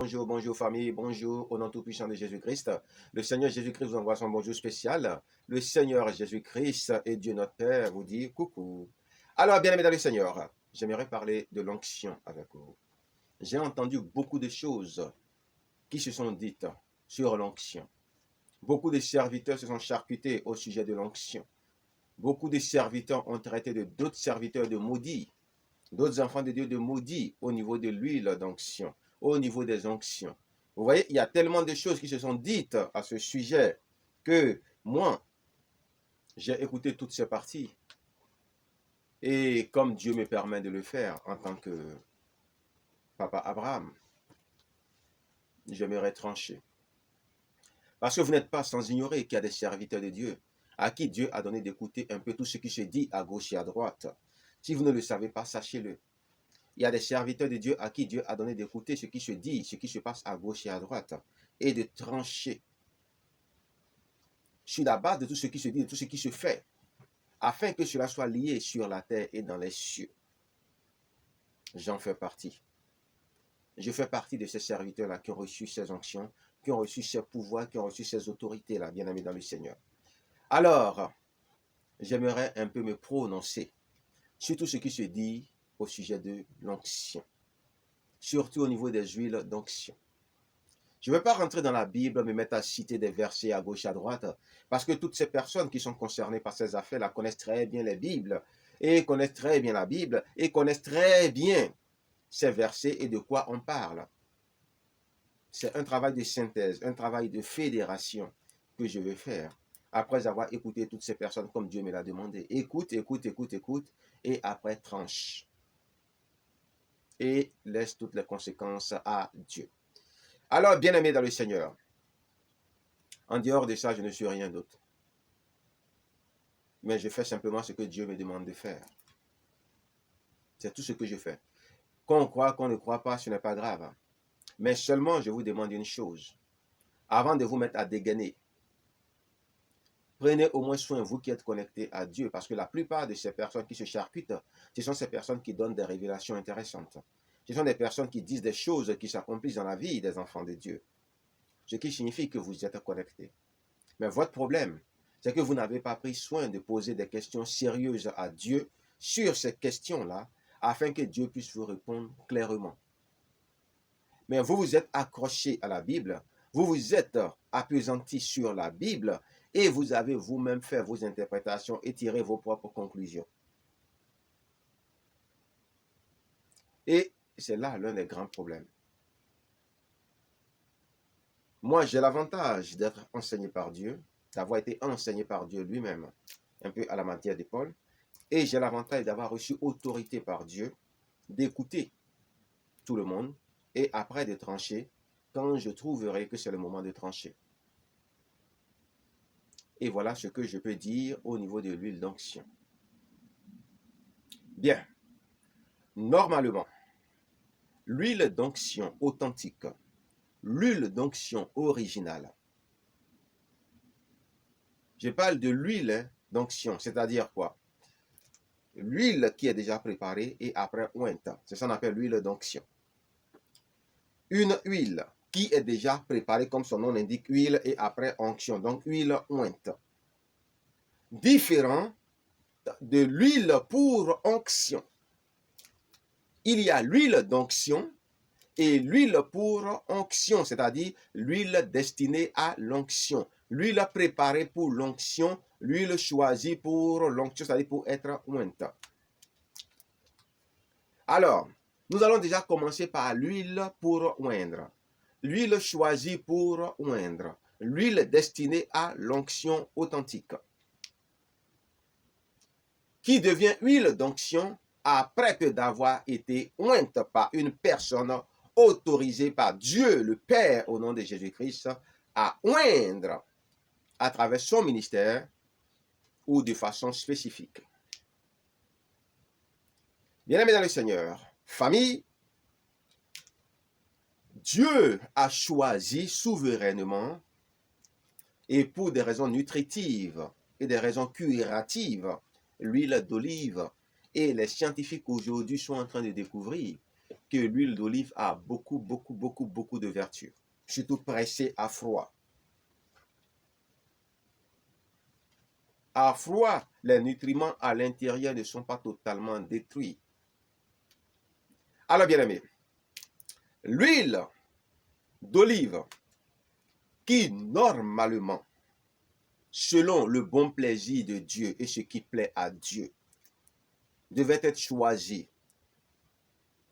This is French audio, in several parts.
Bonjour, bonjour famille, bonjour au nom tout-puissant de Jésus-Christ. Le Seigneur Jésus-Christ vous envoie son bonjour spécial. Le Seigneur Jésus-Christ et Dieu notre Père vous dit coucou. Alors, bien aimés dans le Seigneur, j'aimerais parler de l'onction avec vous. J'ai entendu beaucoup de choses qui se sont dites sur l'onction. Beaucoup de serviteurs se sont charcutés au sujet de l'onction. Beaucoup de serviteurs ont traité de d'autres serviteurs de maudits, d'autres enfants de Dieu de maudits au niveau de l'huile d'onction, au niveau des onctions. Vous voyez, il y a tellement de choses qui se sont dites à ce sujet que moi, j'ai écouté toutes ces parties. Et comme Dieu me permet de le faire en tant que papa Abraham, j'aimerais trancher. Parce que vous n'êtes pas sans ignorer qu'il y a des serviteurs de Dieu à qui Dieu a donné d'écouter un peu tout ce qui se dit à gauche et à droite. Si vous ne le savez pas, sachez-le. Il y a des serviteurs de Dieu à qui Dieu a donné d'écouter ce qui se dit, ce qui se passe à gauche et à droite, et de trancher sur la base de tout ce qui se dit, de tout ce qui se fait, afin que cela soit lié sur la terre et dans les cieux. J'en fais partie. Je fais partie de ces serviteurs-là qui ont reçu ces onctions, qui ont reçu ces pouvoirs, qui ont reçu ces autorités-là, bien aimés dans le Seigneur. Alors, j'aimerais un peu me prononcer sur tout ce qui se dit au sujet de l'onction, surtout au niveau des huiles d'onction. Je ne vais pas rentrer dans la Bible, me mettre à citer des versets à gauche, à droite, parce que toutes ces personnes qui sont concernées par ces affaires-là connaissent très bien les Bibles, et connaissent très bien la Bible, et connaissent très bien ces versets et de quoi on parle. C'est un travail de synthèse, un travail de fédération que je vais faire, après avoir écouté toutes ces personnes comme Dieu me l'a demandé. Écoute, écoute, écoute, écoute, et après tranche. Et laisse toutes les conséquences à Dieu. Alors, bien-aimés dans le Seigneur, en dehors de ça, je ne suis rien d'autre. Mais je fais simplement ce que Dieu me demande de faire. C'est tout ce que je fais. Qu'on croit, qu'on ne croit pas, ce n'est pas grave. Mais seulement, je vous demande une chose. Avant de vous mettre à dégainer, prenez au moins soin, vous qui êtes connectés à Dieu, parce que la plupart de ces personnes qui se charcutent, ce sont ces personnes qui donnent des révélations intéressantes. Ce sont des personnes qui disent des choses qui s'accomplissent dans la vie des enfants de Dieu. Ce qui signifie que vous êtes connectés. Mais votre problème, c'est que vous n'avez pas pris soin de poser des questions sérieuses à Dieu sur ces questions-là, afin que Dieu puisse vous répondre clairement. Mais vous vous êtes accroché à la Bible, vous vous êtes appesanti sur la Bible, et vous avez vous-même fait vos interprétations et tiré vos propres conclusions. Et c'est là l'un des grands problèmes. Moi, j'ai l'avantage d'être enseigné par Dieu, d'avoir été enseigné par Dieu lui-même, un peu à la matière de Paul, et j'ai l'avantage d'avoir reçu autorité par Dieu, d'écouter tout le monde, et après de trancher, quand je trouverai que c'est le moment de trancher. Et voilà ce que je peux dire au niveau de l'huile d'onction. Bien, normalement, l'huile d'onction authentique, l'huile d'onction originale, je parle de l'huile d'onction, c'est-à-dire quoi? L'huile qui est déjà préparée et après ointe, c'est ça qu'on appelle l'huile d'onction. Une huile qui est déjà préparée, comme son nom l'indique, huile et après onction, donc huile ointe. Différent de l'huile pour onction. Il y a l'huile d'onction et l'huile pour onction, c'est-à-dire l'huile destinée à l'onction. L'huile préparée pour l'onction, l'huile choisie pour l'onction, c'est-à-dire pour être ointe. Alors, nous allons déjà commencer par l'huile pour oindre. L'huile choisie pour oindre. L'huile destinée à l'onction authentique. Qui devient huile d'onction après que d'avoir été ointe par une personne autorisée par Dieu le Père au nom de Jésus-Christ à oindre à travers son ministère ou de façon spécifique. Bien-aimés dans le Seigneur, famille, Dieu a choisi souverainement et pour des raisons nutritives et des raisons curatives, l'huile d'olive. Et les scientifiques aujourd'hui sont en train de découvrir que l'huile d'olive a beaucoup de vertus, surtout pressée à froid. À froid, les nutriments à l'intérieur ne sont pas totalement détruits. Alors, bien aimé, l'huile d'olive qui normalement, selon le bon plaisir de Dieu et ce qui plaît à Dieu, devait être choisie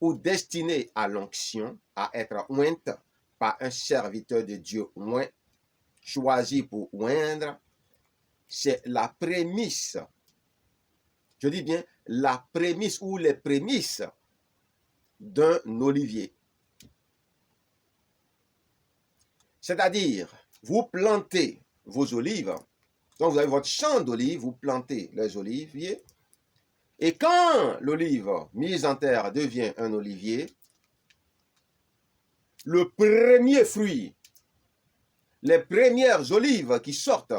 ou destinée à l'onction, à être ointe par un serviteur de Dieu oint, choisi pour oindre, c'est la prémisse, je dis bien la prémisse ou les prémices d'un olivier. C'est-à-dire, vous plantez vos olives, donc vous avez votre champ d'olives, vous plantez les oliviers, et quand l'olive mise en terre devient un olivier, le premier fruit, les premières olives qui sortent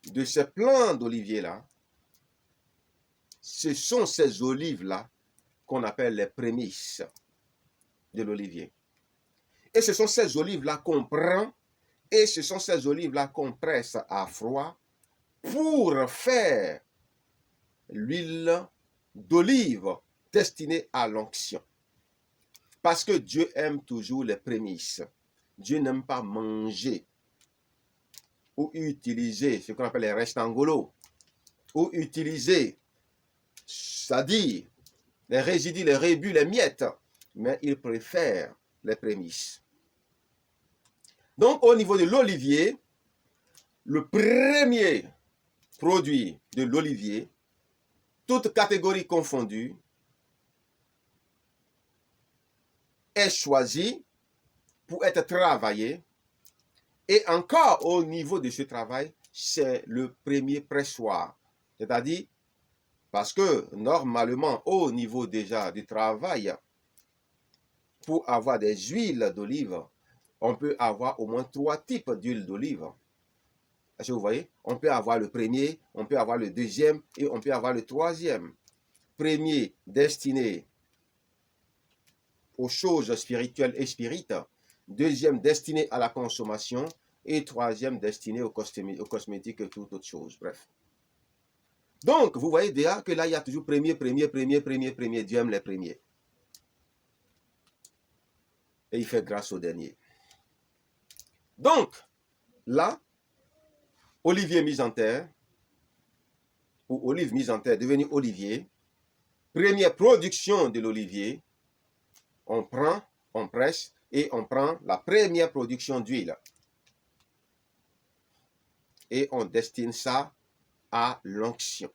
de ces plants d'olivier-là, ce sont ces olives-là qu'on appelle les prémices de l'olivier. Et ce sont ces olives-là qu'on prend et ce sont ces olives-là qu'on presse à froid pour faire l'huile d'olive destinée à l'onction. Parce que Dieu aime toujours les prémices. Dieu n'aime pas manger ou utiliser ce qu'on appelle les restangolos ou utiliser, c'est-à-dire les résidus, les rébus, les miettes, mais il préfère les prémices. Donc, au niveau de l'olivier, le premier produit de l'olivier, toutes catégories confondues, est choisi pour être travaillé. Et encore au niveau de ce travail, c'est le premier pressoir. C'est-à-dire, parce que normalement, au niveau déjà du travail, pour avoir des huiles d'olive, on peut avoir au moins 3 types d'huile d'olive. Est-ce que vous voyez? On peut avoir le premier, on peut avoir le deuxième et on peut avoir le troisième. Premier destiné aux choses spirituelles et spirites. Deuxième destiné à la consommation. Et troisième destiné aux cosmétiques et toute autre chose. Bref. Donc, vous voyez déjà que là, il y a toujours premier. Dieu aime les premiers. Et il fait grâce au dernier. Donc, là, olivier mis en terre, ou olive mise en terre, devenu olivier, première production de l'olivier, on prend, on presse, et on prend la première production d'huile. Et on destine ça à l'onction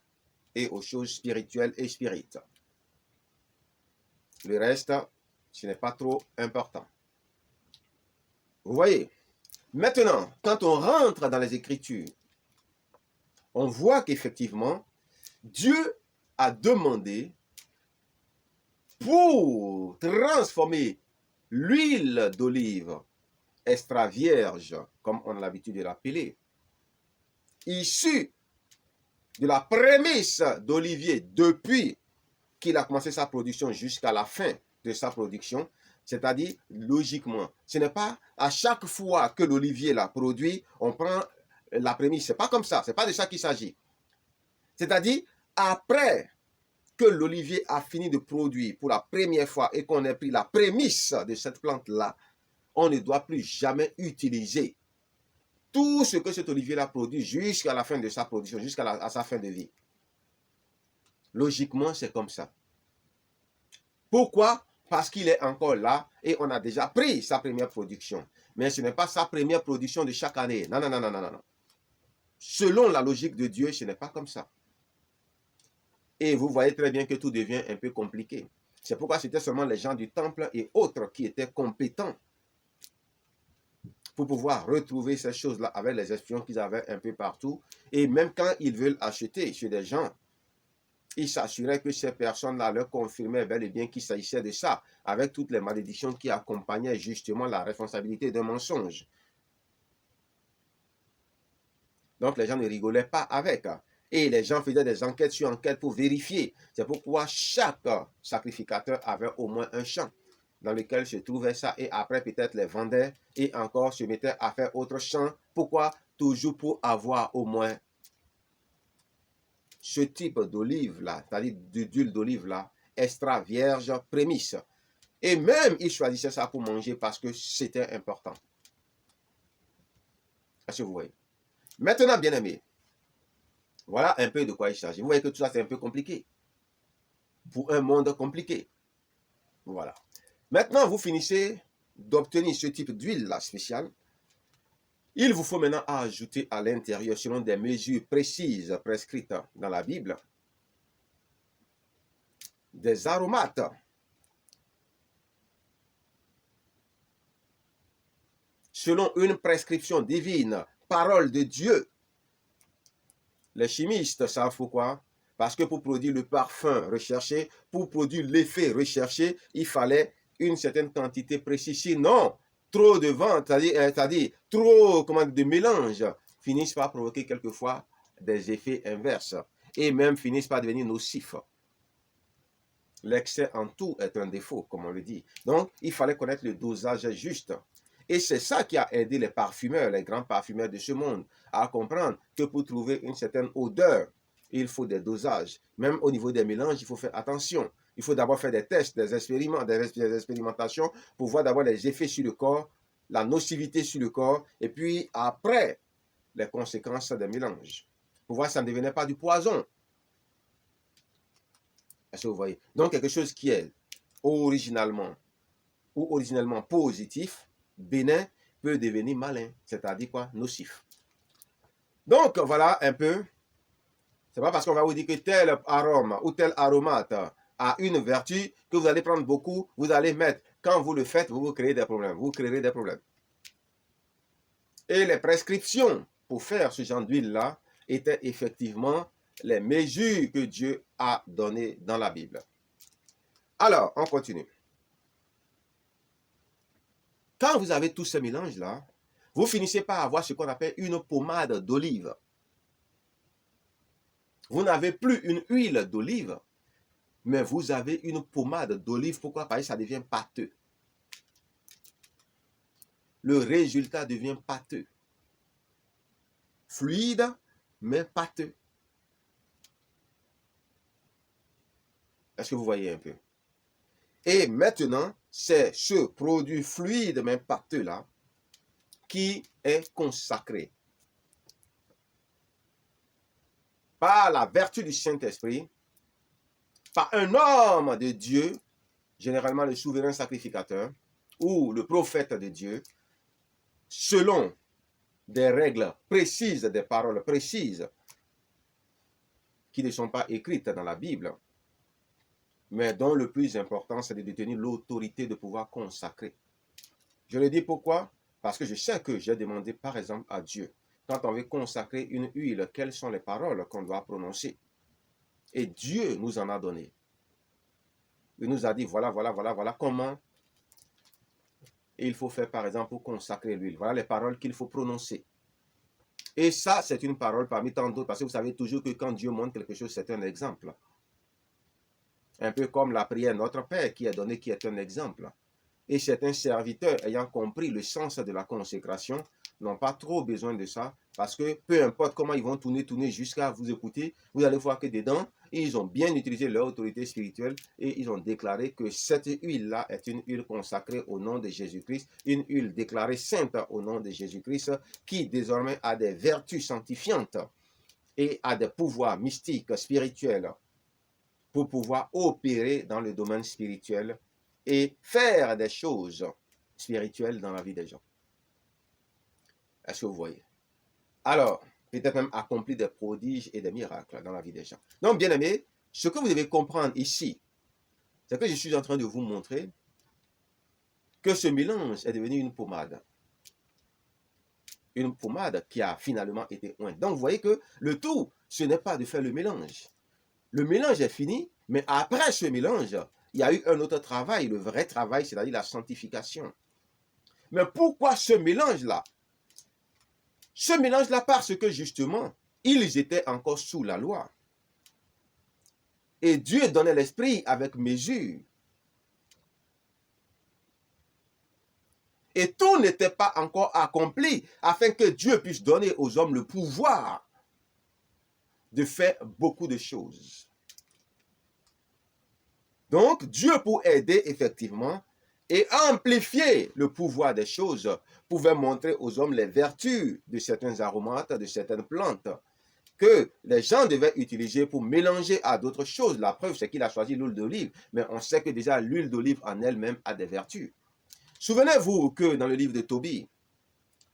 et aux choses spirituelles et spirites. Le reste, ce n'est pas trop important. Vous voyez, maintenant, quand on rentre dans les Écritures, on voit qu'effectivement, Dieu a demandé pour transformer l'huile d'olive extra vierge, comme on a l'habitude de l'appeler, issue de la prémisse d'olivier depuis qu'il a commencé sa production jusqu'à la fin de sa production, c'est-à-dire logiquement. Ce n'est pas à chaque fois que l'olivier l'a produit, on prend la prémisse. Ce n'est pas comme ça, ce n'est pas de ça qu'il s'agit. C'est-à-dire, après que l'olivier a fini de produire pour la première fois et qu'on ait pris la prémisse de cette plante-là, on ne doit plus jamais utiliser tout ce que cet olivier-là produit jusqu'à la fin de sa production, jusqu'à sa fin de vie. Logiquement, c'est comme ça. Pourquoi? Parce qu'il est encore là et on a déjà pris sa première production. Mais ce n'est pas sa première production de chaque année. Non. Selon la logique de Dieu, ce n'est pas comme ça. Et vous voyez très bien que tout devient un peu compliqué. C'est pourquoi c'était seulement les gens du temple et autres qui étaient compétents pour pouvoir retrouver ces choses-là avec les espions qu'ils avaient un peu partout. Et même quand ils veulent acheter chez des gens, ils s'assuraient que ces personnes-là leur confirmaient bel et bien qu'il s'agissait de ça, avec toutes les malédictions qui accompagnaient justement la responsabilité d'un mensonge. Donc les gens ne rigolaient pas avec. Et les gens faisaient des enquêtes sur enquêtes pour vérifier. C'est pourquoi chaque sacrificateur avait au moins un champ dans lequel se trouvait ça. Et après, peut-être les vendait et encore se mettait à faire autre champ. Pourquoi? Toujours pour avoir au moins ce type d'olive-là, c'est-à-dire d'huile d'olive-là, extra vierge prémisse. Et même, ils choisissaient ça pour manger parce que c'était important. Est-ce que vous voyez? Maintenant, bien aimé, voilà un peu de quoi il s'agit. Vous voyez que tout ça, c'est un peu compliqué. Pour un monde compliqué. Voilà. Maintenant, vous finissez d'obtenir ce type d'huile-là spéciale. Il vous faut maintenant ajouter à l'intérieur, selon des mesures précises prescrites dans la Bible, des aromates. Selon une prescription divine, parole de Dieu. Les chimistes savent pourquoi. Parce que pour produire le parfum recherché, pour produire l'effet recherché, il fallait une certaine quantité précise. Sinon, trop de vente, c'est-à-dire trop de mélange, finissent par provoquer quelquefois des effets inverses et même finissent par devenir nocifs. L'excès en tout est un défaut, comme on le dit. Donc, il fallait connaître le dosage juste. Et c'est ça qui a aidé les parfumeurs, les grands parfumeurs de ce monde, à comprendre que pour trouver une certaine odeur, il faut des dosages. Même au niveau des mélanges, il faut faire attention. Il faut d'abord faire des tests, des expérimentations pour voir d'abord les effets sur le corps, la nocivité sur le corps, et puis après, les conséquences des mélanges. Pour voir si ça ne devenait pas du poison. Est-ce que vous voyez? Donc, quelque chose qui est originellement positif, bénin, peut devenir malin, c'est-à-dire quoi? Nocif. Donc, voilà un peu. C'est pas parce qu'on va vous dire que tel arôme ou tel aromate a une vertu que vous allez prendre beaucoup, vous allez mettre. Quand vous le faites, vous créez des problèmes. Vous créerez des problèmes. Et les prescriptions pour faire ce genre d'huile-là étaient effectivement les mesures que Dieu a données dans la Bible. Alors, on continue. Quand vous avez tous ces mélanges-là, vous finissez par avoir ce qu'on appelle une pommade d'olive. Vous n'avez plus une huile d'olive, mais vous avez une pommade d'olive. Pourquoi? Parce que ça devient pâteux. Le résultat devient pâteux. Fluide, mais pâteux. Est-ce que vous voyez un peu? Et maintenant, c'est ce produit fluide, mais pâteux-là, qui est consacré par la vertu du Saint-Esprit, par un homme de Dieu, généralement le souverain sacrificateur, ou le prophète de Dieu, selon des règles précises, des paroles précises, qui ne sont pas écrites dans la Bible, mais dont le plus important, c'est de détenir l'autorité de pouvoir consacrer. Je le dis pourquoi? Parce que je sais que j'ai demandé, par exemple, à Dieu, quand on veut consacrer une huile, quelles sont les paroles qu'on doit prononcer? Et Dieu nous en a donné. Il nous a dit, voilà comment il faut faire, par exemple, pour consacrer l'huile. Voilà les paroles qu'il faut prononcer. Et ça, c'est une parole parmi tant d'autres, parce que vous savez toujours que quand Dieu montre quelque chose, c'est un exemple. Un peu comme la prière Notre Père qui est donnée, qui est un exemple. Et certains serviteurs, ayant compris le sens de la consécration, n'ont pas trop besoin de ça, parce que peu importe comment ils vont tourner jusqu'à vous écouter, vous allez voir que dedans, ils ont bien utilisé leur autorité spirituelle et ils ont déclaré que cette huile-là est une huile consacrée au nom de Jésus-Christ, une huile déclarée sainte au nom de Jésus-Christ, qui désormais a des vertus sanctifiantes et a des pouvoirs mystiques, spirituels, pour pouvoir opérer dans le domaine spirituel et faire des choses spirituelles dans la vie des gens. Est-ce que vous voyez? Alors, peut-être même accomplir des prodiges et des miracles dans la vie des gens. Donc, bien aimé, ce que vous devez comprendre ici, c'est que je suis en train de vous montrer que ce mélange est devenu une pommade. Une pommade qui a finalement été ointe. Donc, vous voyez que le tout, ce n'est pas de faire le mélange. Le mélange est fini, mais après ce mélange, il y a eu un autre travail, le vrai travail, c'est-à-dire la sanctification. Mais pourquoi ce mélange-là? Ce mélange-là parce que justement, ils étaient encore sous la loi. Et Dieu donnait l'esprit avec mesure. Et tout n'était pas encore accompli afin que Dieu puisse donner aux hommes le pouvoir de faire beaucoup de choses. Donc, Dieu, pour aider effectivement et amplifier le pouvoir des choses, pouvait montrer aux hommes les vertus de certains aromates, de certaines plantes, que les gens devaient utiliser pour mélanger à d'autres choses. La preuve, c'est qu'il a choisi l'huile d'olive, mais on sait que déjà l'huile d'olive en elle-même a des vertus. Souvenez-vous que dans le livre de Tobie,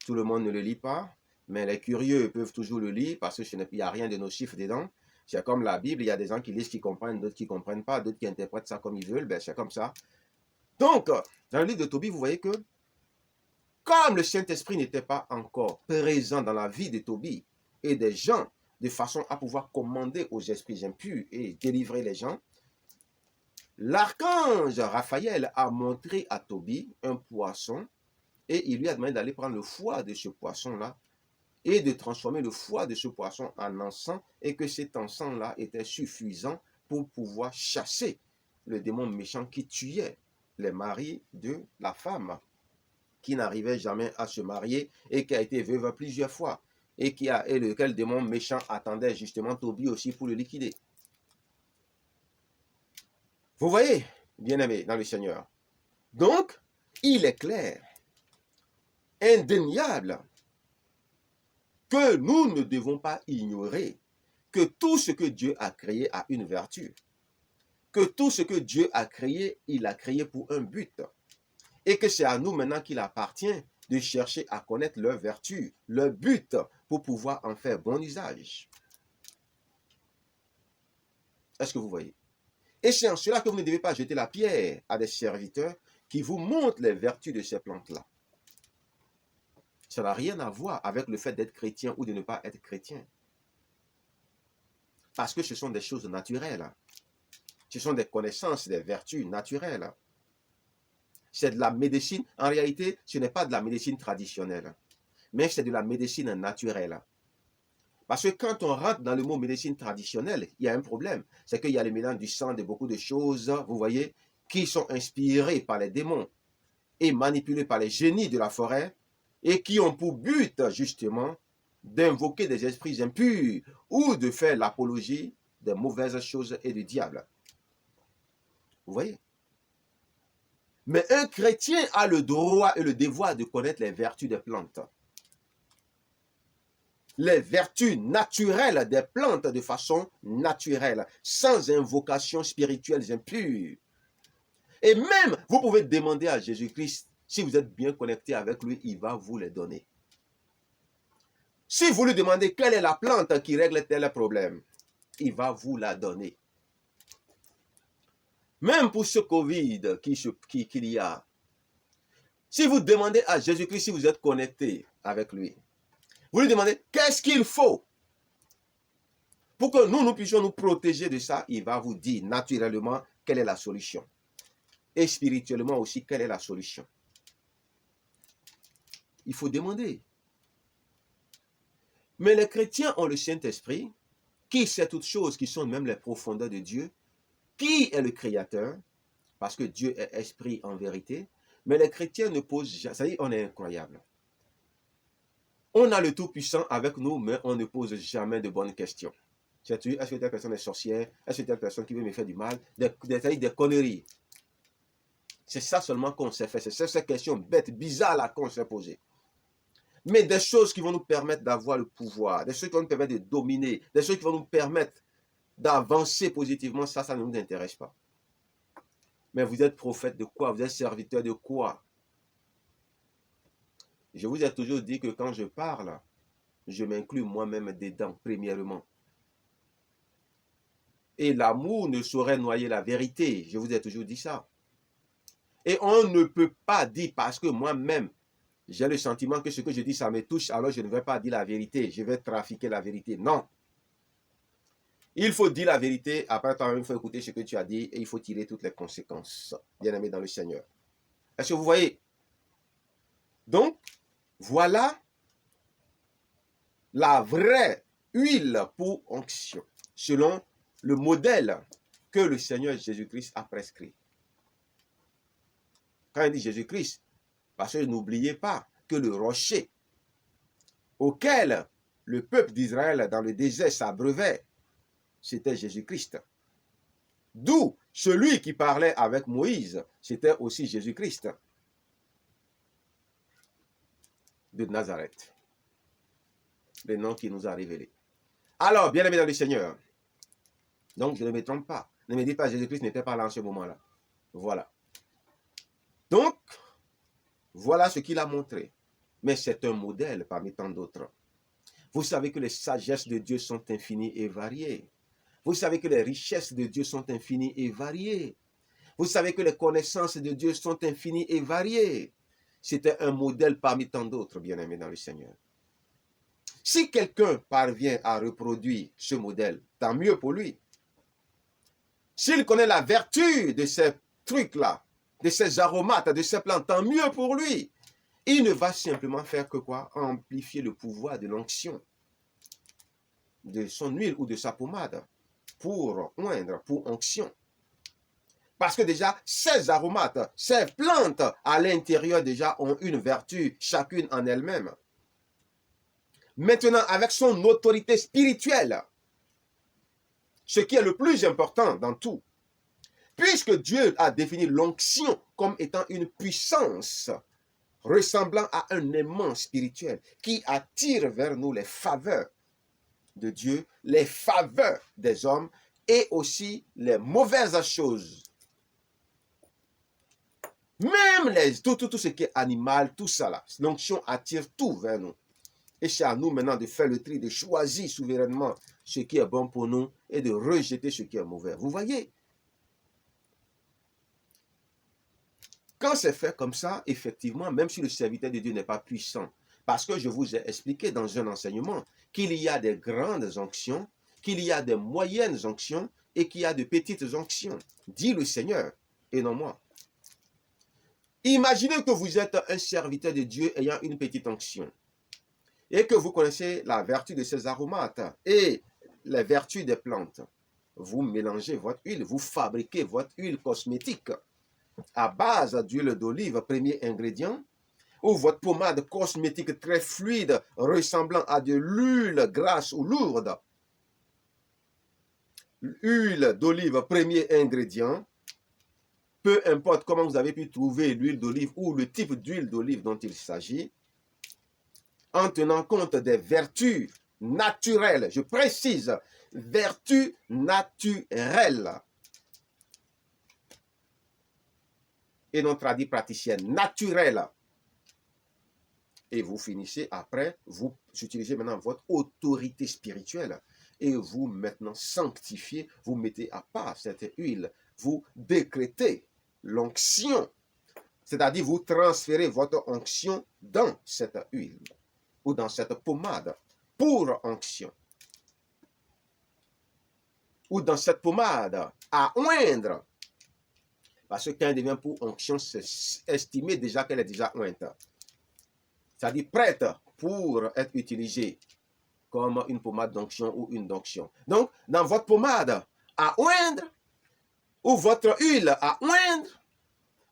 tout le monde ne le lit pas, mais les curieux peuvent toujours le lire parce qu'il n'y a rien de nocif dedans. C'est comme la Bible, il y a des gens qui lisent, qui comprennent, d'autres qui ne comprennent pas, d'autres qui interprètent ça comme ils veulent, ben c'est comme ça. Donc, dans le livre de Tobie, vous voyez que comme le Saint-Esprit n'était pas encore présent dans la vie de Tobie et des gens, de façon à pouvoir commander aux esprits impurs et délivrer les gens, l'archange Raphaël a montré à Tobie un poisson et il lui a demandé d'aller prendre le foie de ce poisson-là et de transformer le foie de ce poisson en encens et que cet encens-là était suffisant pour pouvoir chasser le démon méchant qui tuait les maris de la femme, qui n'arrivait jamais à se marier et qui a été veuve plusieurs fois et lequel démon méchant attendait justement Tobie aussi pour le liquider. Vous voyez, bien-aimés dans le Seigneur. Donc, il est clair, indéniable, que nous ne devons pas ignorer que tout ce que Dieu a créé a une vertu. Que tout ce que Dieu a créé, il a créé pour un but. Et que c'est à nous maintenant qu'il appartient de chercher à connaître leur vertu, leur but, pour pouvoir en faire bon usage. Est-ce que vous voyez? Et c'est en cela que vous ne devez pas jeter la pierre à des serviteurs qui vous montrent les vertus de ces plantes-là. Ça n'a rien à voir avec le fait d'être chrétien ou de ne pas être chrétien. Parce que ce sont des choses naturelles. Ce sont des connaissances, des vertus naturelles. C'est de la médecine. En réalité, ce n'est pas de la médecine traditionnelle, mais c'est de la médecine naturelle. Parce que quand on rentre dans le mot médecine traditionnelle, il y a un problème. C'est qu'il y a le mélange du sang de beaucoup de choses, vous voyez, qui sont inspirées par les démons et manipulées par les génies de la forêt et qui ont pour but, justement, d'invoquer des esprits impurs ou de faire l'apologie des mauvaises choses et du diable. Vous voyez? Mais un chrétien a le droit et le devoir de connaître les vertus des plantes. Les vertus naturelles des plantes de façon naturelle, sans invocation spirituelle impure. Et même, vous pouvez demander à Jésus-Christ, si vous êtes bien connecté avec lui, il va vous les donner. Si vous lui demandez quelle est la plante qui règle tel problème, il va vous la donner. Même pour ce Covid qu'il y a, si vous demandez à Jésus-Christ si vous êtes connecté avec lui, vous lui demandez qu'est-ce qu'il faut pour que nous puissions nous protéger de ça, il va vous dire naturellement quelle est la solution. Et spirituellement aussi, quelle est la solution. Il faut demander. Mais les chrétiens ont le Saint-Esprit, qui sait toutes choses, qui sont même les profondeurs de Dieu, qui est le Créateur, parce que Dieu est esprit en vérité. Mais les chrétiens ne posent jamais, ça y est, on est incroyable. On a le Tout-Puissant avec nous, mais on ne pose jamais de bonnes questions. Est-ce que telle personne est sorcière? Est-ce que telle personne qui veut me faire du mal? Des conneries. C'est ça seulement qu'on s'est fait. C'est ces questions bêtes, bizarres là qu'on s'est posées. Mais des choses qui vont nous permettre d'avoir le pouvoir, des choses qui vont nous permettre de dominer, des choses qui vont nous permettre d'avancer positivement, ça ne nous intéresse pas. Mais vous êtes prophète de quoi? Vous êtes serviteur de quoi? Je vous ai toujours dit que quand je parle, je m'inclus moi-même dedans, premièrement. Et l'amour ne saurait noyer la vérité. Je vous ai toujours dit ça. Et on ne peut pas dire parce que moi-même, j'ai le sentiment que ce que je dis, ça me touche, alors je ne vais pas dire la vérité. Je vais trafiquer la vérité. Non. Il faut dire la vérité. Après, il faut écouter ce que tu as dit et il faut tirer toutes les conséquences. Bien-aimés dans le Seigneur. Est-ce que vous voyez? Donc, voilà la vraie huile pour onction, selon le modèle que le Seigneur Jésus-Christ a prescrit. Quand il dit Jésus-Christ, parce que n'oubliez pas que le rocher auquel le peuple d'Israël dans le désert s'abreuvait, c'était Jésus-Christ. D'où celui qui parlait avec Moïse, c'était aussi Jésus-Christ de Nazareth, le nom qui nous a révélé. Alors, bien aimé dans le Seigneur, donc je ne me trompe pas. Ne me dites pas Jésus-Christ n'était pas là en ce moment-là. Voilà. Donc, voilà ce qu'il a montré. Mais c'est un modèle parmi tant d'autres. Vous savez que les sagesses de Dieu sont infinies et variées. Vous savez que les richesses de Dieu sont infinies et variées. Vous savez que les connaissances de Dieu sont infinies et variées. C'était un modèle parmi tant d'autres, bien-aimés dans le Seigneur. Si quelqu'un parvient à reproduire ce modèle, tant mieux pour lui. S'il connaît la vertu de ces trucs-là, de ces aromates, de ces plantes, tant mieux pour lui. Il ne va simplement faire que quoi? Amplifier le pouvoir de l'onction, de son huile ou de sa pommade, pour oindre, pour onction. Parce que déjà, ces aromates, ces plantes à l'intérieur déjà ont une vertu, chacune en elle-même. Maintenant, avec son autorité spirituelle, ce qui est le plus important dans tout, puisque Dieu a défini l'onction comme étant une puissance ressemblant à un aimant spirituel qui attire vers nous les faveurs de Dieu, les faveurs des hommes et aussi les mauvaises choses. Même tout ce qui est animal, tout ça là, l'onction attire tout vers nous. Et c'est à nous maintenant de faire le tri, de choisir souverainement ce qui est bon pour nous et de rejeter ce qui est mauvais. Vous voyez? Quand c'est fait comme ça, effectivement, même si le serviteur de Dieu n'est pas puissant, parce que je vous ai expliqué dans un enseignement qu'il y a des grandes onctions, qu'il y a des moyennes onctions et qu'il y a de petites onctions, dit le Seigneur et non moi. Imaginez que vous êtes un serviteur de Dieu ayant une petite onction et que vous connaissez la vertu de ces aromates et les vertus des plantes. Vous mélangez votre huile, vous fabriquez votre huile cosmétique à base d'huile d'olive, premier ingrédient, ou votre pommade cosmétique très fluide ressemblant à de l'huile grasse ou lourde. Huile d'olive, premier ingrédient. Peu importe comment vous avez pu trouver l'huile d'olive ou le type d'huile d'olive dont il s'agit, en tenant compte des vertus naturelles, je précise, vertus naturelles, et non traduit praticienne, naturelle. Et vous finissez après, vous utilisez maintenant votre autorité spirituelle et vous maintenant sanctifiez, vous mettez à part cette huile, vous décrétez l'onction, c'est-à-dire vous transférez votre onction dans cette huile ou dans cette pommade pour onction ou dans cette pommade à oindre. Parce que quand elle devient pour onction, c'est estimé déjà qu'elle est déjà ointe. C'est-à-dire prête pour être utilisée comme une pommade d'onction ou une onction. Donc, dans votre pommade à oindre ou votre huile à oindre,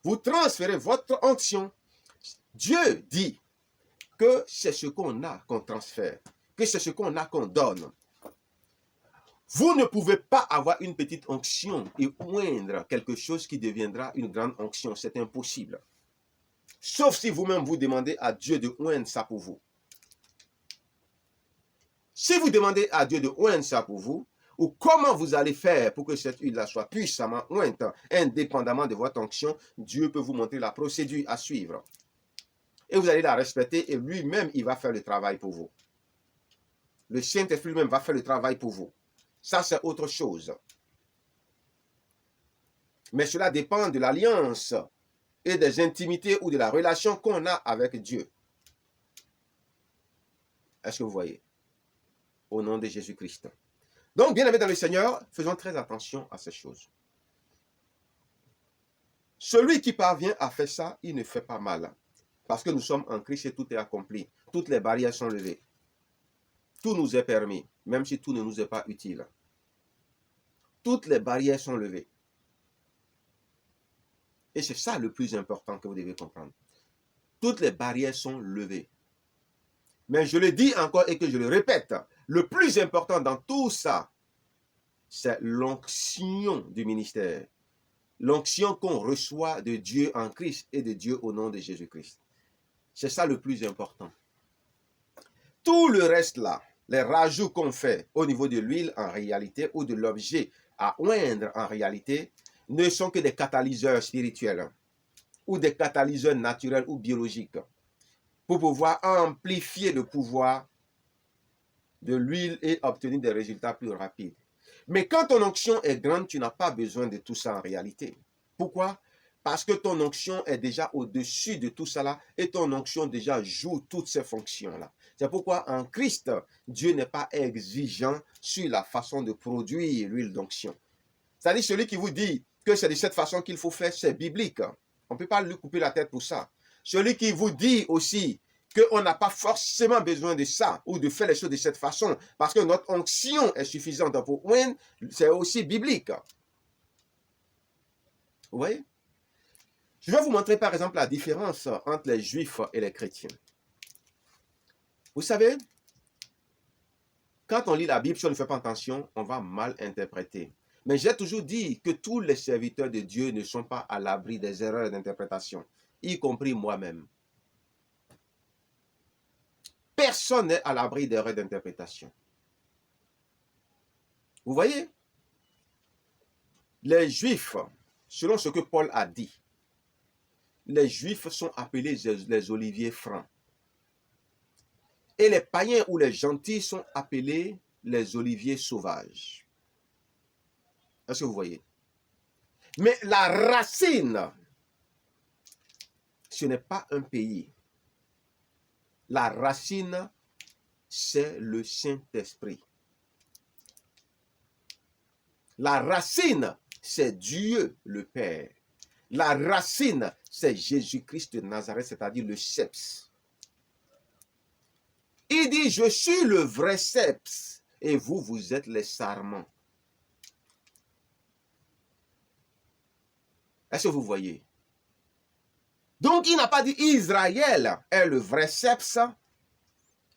vous transférez votre onction. Dieu dit que c'est ce qu'on a qu'on transfère, que c'est ce qu'on a qu'on donne. Vous ne pouvez pas avoir une petite onction et oindre quelque chose qui deviendra une grande onction. C'est impossible. Sauf si vous-même vous demandez à Dieu de oindre ça pour vous. Si vous demandez à Dieu de oindre ça pour vous, ou comment vous allez faire pour que cette huile-là soit puissamment ointe, indépendamment de votre onction, Dieu peut vous montrer la procédure à suivre. Et vous allez la respecter et lui-même, il va faire le travail pour vous. Le Saint-Esprit lui-même va faire le travail pour vous. Ça, c'est autre chose. Mais cela dépend de l'alliance et des intimités ou de la relation qu'on a avec Dieu. Est-ce que vous voyez? Au nom de Jésus-Christ. Donc, bien aimés dans le Seigneur, faisons très attention à ces choses. Celui qui parvient à faire ça, il ne fait pas mal. Parce que nous sommes en Christ et tout est accompli. Toutes les barrières sont levées. Tout nous est permis, même si tout ne nous est pas utile. Toutes les barrières sont levées. Et c'est ça le plus important que vous devez comprendre. Toutes les barrières sont levées. Mais je le dis encore et que je le répète, le plus important dans tout ça, c'est l'onction du ministère. L'onction qu'on reçoit de Dieu en Christ et de Dieu au nom de Jésus-Christ. C'est ça le plus important. Tout le reste là, les rajouts qu'on fait au niveau de l'huile en réalité ou de l'objet à oindre en réalité, ne sont que des catalyseurs spirituels ou des catalyseurs naturels ou biologiques pour pouvoir amplifier le pouvoir de l'huile et obtenir des résultats plus rapides. Mais quand ton onction est grande, tu n'as pas besoin de tout ça en réalité. Pourquoi? Parce que ton onction est déjà au-dessus de tout ça et ton onction déjà joue toutes ces fonctions-là. C'est pourquoi en Christ, Dieu n'est pas exigeant sur la façon de produire l'huile d'onction. C'est-à-dire celui qui vous dit que c'est de cette façon qu'il faut faire, c'est biblique. On ne peut pas lui couper la tête pour ça. Celui qui vous dit aussi qu'on n'a pas forcément besoin de ça ou de faire les choses de cette façon parce que notre onction est suffisante pour oindre, c'est aussi biblique. Vous voyez? Je vais vous montrer par exemple la différence entre les juifs et les chrétiens. Vous savez, quand on lit la Bible, si on ne fait pas attention, on va mal interpréter. Mais j'ai toujours dit que tous les serviteurs de Dieu ne sont pas à l'abri des erreurs d'interprétation, y compris moi-même. Personne n'est à l'abri d'erreurs d'interprétation. Vous voyez? Les Juifs, selon ce que Paul a dit, les Juifs sont appelés les oliviers francs. Et les païens ou les gentils sont appelés les oliviers sauvages. Est-ce que vous voyez? Mais la racine, ce n'est pas un pays. La racine, c'est le Saint-Esprit. La racine, c'est Dieu le Père. La racine, c'est Jésus-Christ de Nazareth, c'est-à-dire le seps. Il dit, je suis le vrai seps et vous, vous êtes les sarments. Est-ce que vous voyez? Donc, il n'a pas dit Israël est le vrai seps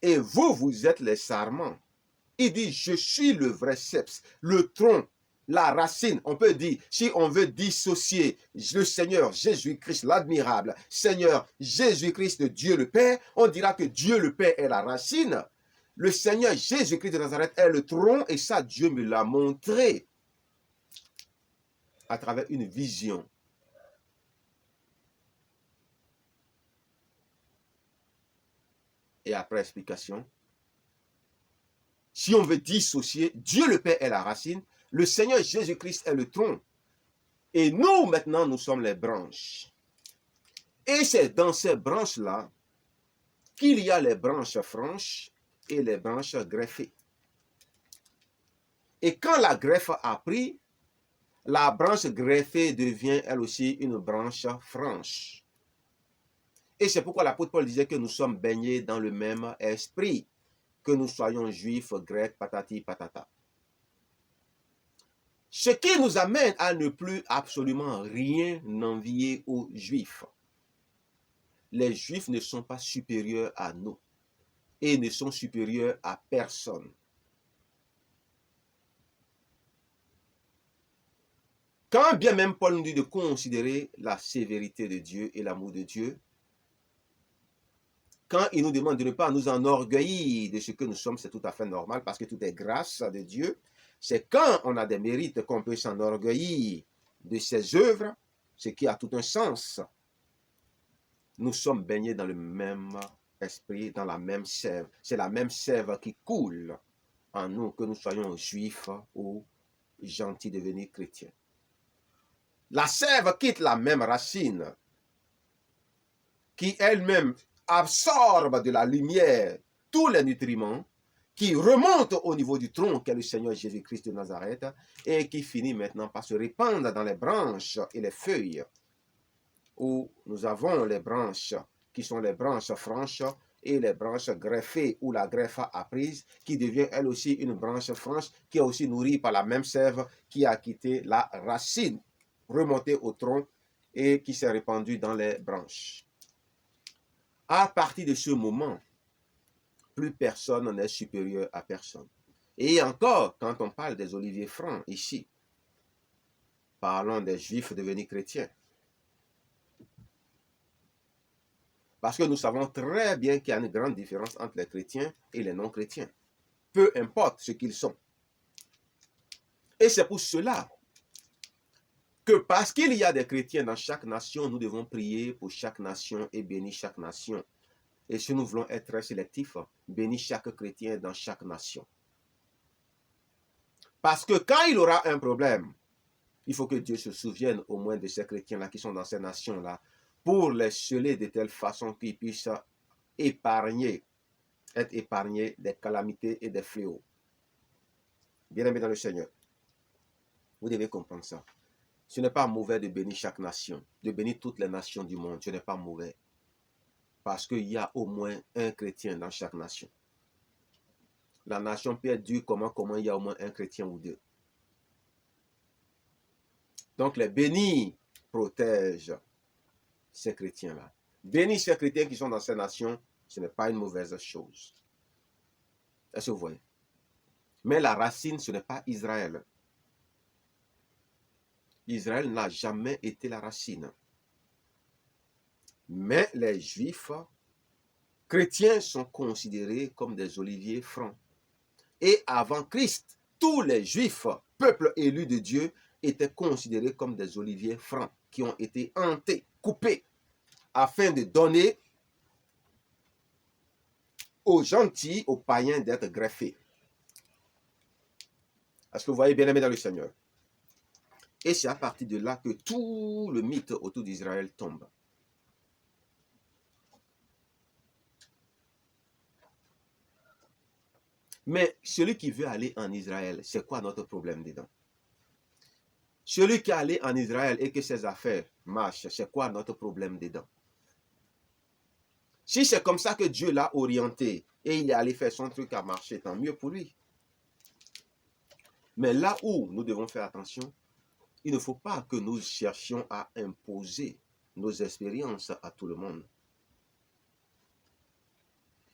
et vous, vous êtes les sarments. Il dit, je suis le vrai seps, le tronc, la racine. On peut dire, si on veut dissocier le Seigneur Jésus-Christ, l'admirable Seigneur Jésus-Christ, Dieu le Père, on dira que Dieu le Père est la racine. Le Seigneur Jésus-Christ de Nazareth est le tronc et ça, Dieu me l'a montré à travers une vision. Et après explication, si on veut dissocier, Dieu le Père est la racine, le Seigneur Jésus-Christ est le tronc. Et nous, maintenant, nous sommes les branches. Et c'est dans ces branches-là qu'il y a les branches franches et les branches greffées. Et quand la greffe a pris, la branche greffée devient elle aussi une branche franche. Et c'est pourquoi l'apôtre Paul disait que nous sommes baignés dans le même esprit, que nous soyons juifs, grecs, patati, patata. Ce qui nous amène à ne plus absolument rien envier aux juifs. Les juifs ne sont pas supérieurs à nous et ne sont supérieurs à personne. Quand bien même Paul nous dit de considérer la sévérité de Dieu et l'amour de Dieu, quand il nous demande de ne pas nous enorgueillir de ce que nous sommes, c'est tout à fait normal parce que tout est grâce de Dieu. C'est quand on a des mérites qu'on peut s'enorgueillir de ses œuvres, ce qui a tout un sens. Nous sommes baignés dans le même esprit, dans la même sève. C'est la même sève qui coule en nous, que nous soyons juifs ou gentils devenus chrétiens. La sève quitte la même racine qui elle-même absorbe de la lumière tous les nutriments qui remontent au niveau du tronc qu'est le Seigneur Jésus-Christ de Nazareth et qui finit maintenant par se répandre dans les branches et les feuilles où nous avons les branches qui sont les branches franches et les branches greffées ou la greffe apprise, qui devient elle aussi une branche franche, qui est aussi nourrie par la même sève qui a quitté la racine, remontée au tronc et qui s'est répandue dans les branches. À partir de ce moment, plus personne n'est supérieur à personne. Et encore, quand on parle des oliviers francs ici, parlons des juifs devenus chrétiens. Parce que nous savons très bien qu'il y a une grande différence entre les chrétiens et les non-chrétiens. Peu importe ce qu'ils sont. Et c'est pour cela que parce qu'il y a des chrétiens dans chaque nation, nous devons prier pour chaque nation et bénir chaque nation. Et si nous voulons être très sélectifs, bénir chaque chrétien dans chaque nation. Parce que quand il aura un problème, il faut que Dieu se souvienne au moins de ces chrétiens-là qui sont dans ces nations-là pour les sceller de telle façon qu'ils puissent être épargnés des calamités et des fléaux. Bien-aimés dans le Seigneur, vous devez comprendre ça. Ce n'est pas mauvais de bénir chaque nation, de bénir toutes les nations du monde. Ce n'est pas mauvais. Parce qu'il y a au moins un chrétien dans chaque nation. La nation peut être dure comment il y a au moins un chrétien ou deux. Donc les bénis protègent ces chrétiens-là. Bénir ces chrétiens qui sont dans ces nations, ce n'est pas une mauvaise chose. Est-ce que vous voyez? Mais la racine, ce n'est pas Israël. Israël n'a jamais été la racine. Mais les Juifs chrétiens sont considérés comme des oliviers francs. Et avant Christ, tous les Juifs, peuple élu de Dieu, étaient considérés comme des oliviers francs qui ont été hantés, coupés, afin de donner aux gentils, aux païens d'être greffés. Est-ce que vous voyez, bien-aimés dans le Seigneur? Et c'est à partir de là que tout le mythe autour d'Israël tombe. Mais celui qui veut aller en Israël, c'est quoi notre problème dedans? Celui qui est allé en Israël et que ses affaires marchent, c'est quoi notre problème dedans? Si c'est comme ça que Dieu l'a orienté et il est allé faire son truc à marcher, tant mieux pour lui. Mais là où nous devons faire attention, il ne faut pas que nous cherchions à imposer nos expériences à tout le monde.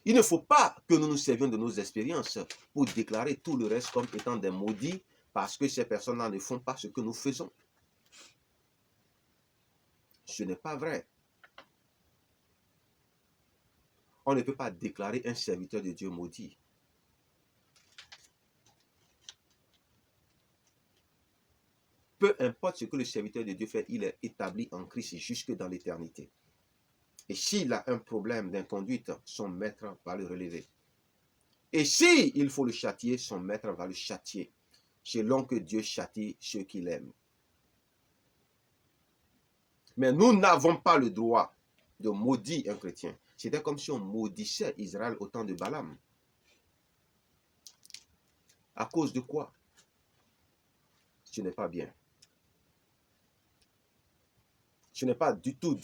Il ne faut pas que nous nous servions de nos expériences pour déclarer tout le reste comme étant des maudits parce que ces personnes-là ne font pas ce que nous faisons. Ce n'est pas vrai. On ne peut pas déclarer un serviteur de Dieu maudit. Peu importe ce que le serviteur de Dieu fait, il est établi en Christ jusque dans l'éternité. Et s'il a un problème d'inconduite, son maître va le relever. Et s'il faut le châtier, son maître va le châtier, selon que Dieu châtie ceux qu'il aime. Mais nous n'avons pas le droit de maudire un chrétien. C'était comme si on maudissait Israël au temps de Balaam. À cause de quoi? Ce n'est pas bien. Ce n'est pas du tout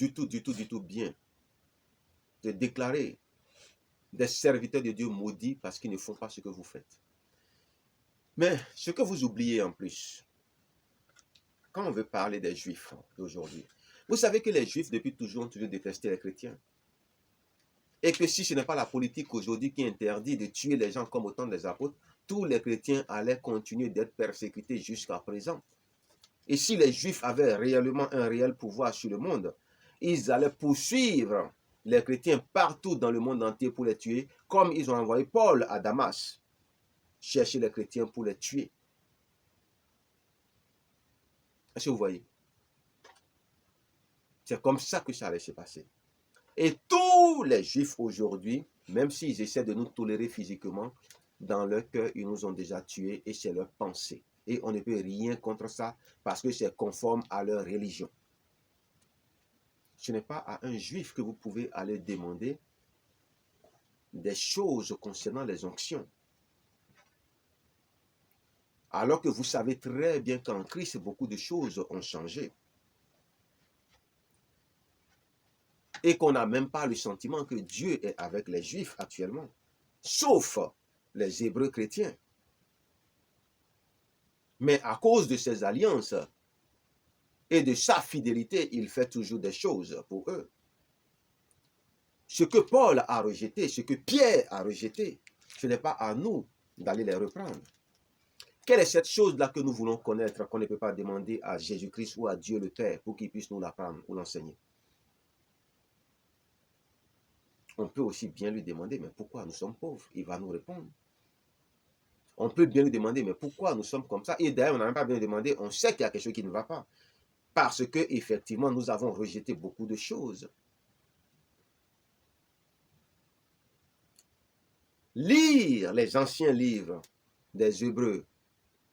bien de déclarer des serviteurs de Dieu maudits parce qu'ils ne font pas ce que vous faites. Mais ce que vous oubliez en plus, quand on veut parler des Juifs d'aujourd'hui, vous savez que les Juifs depuis toujours ont toujours détesté les chrétiens. Et que si ce n'est pas la politique aujourd'hui qui interdit de tuer les gens comme au temps des apôtres, tous les chrétiens allaient continuer d'être persécutés jusqu'à présent. Et si les Juifs avaient réellement un réel pouvoir sur le monde, ils allaient poursuivre les chrétiens partout dans le monde entier pour les tuer, comme ils ont envoyé Paul à Damas chercher les chrétiens pour les tuer. Est-ce que vous voyez? C'est comme ça que ça allait se passer. Et tous les Juifs aujourd'hui, même s'ils essaient de nous tolérer physiquement, dans leur cœur, ils nous ont déjà tués et c'est leur pensée. Et on ne peut rien contre ça parce que c'est conforme à leur religion. Ce n'est pas à un Juif que vous pouvez aller demander des choses concernant les onctions. Alors que vous savez très bien qu'en Christ, beaucoup de choses ont changé. et qu'on n'a même pas le sentiment que Dieu est avec les Juifs actuellement, sauf les Hébreux chrétiens. Mais à cause de ses alliances et de sa fidélité, il fait toujours des choses pour eux. Ce que Paul a rejeté, ce que Pierre a rejeté, ce n'est pas à nous d'aller les reprendre. Quelle est cette chose-là que nous voulons connaître, qu'on ne peut pas demander à Jésus-Christ ou à Dieu le Père pour qu'il puisse nous l'apprendre ou l'enseigner? On peut aussi bien lui demander, mais pourquoi nous sommes pauvres? Il va nous répondre. On peut bien lui demander, mais pourquoi nous sommes comme ça? Et d'ailleurs, on n'a même pas bien demandé, on sait qu'il y a quelque chose qui ne va pas. Parce que effectivement, nous avons rejeté beaucoup de choses. Lire les anciens livres des Hébreux,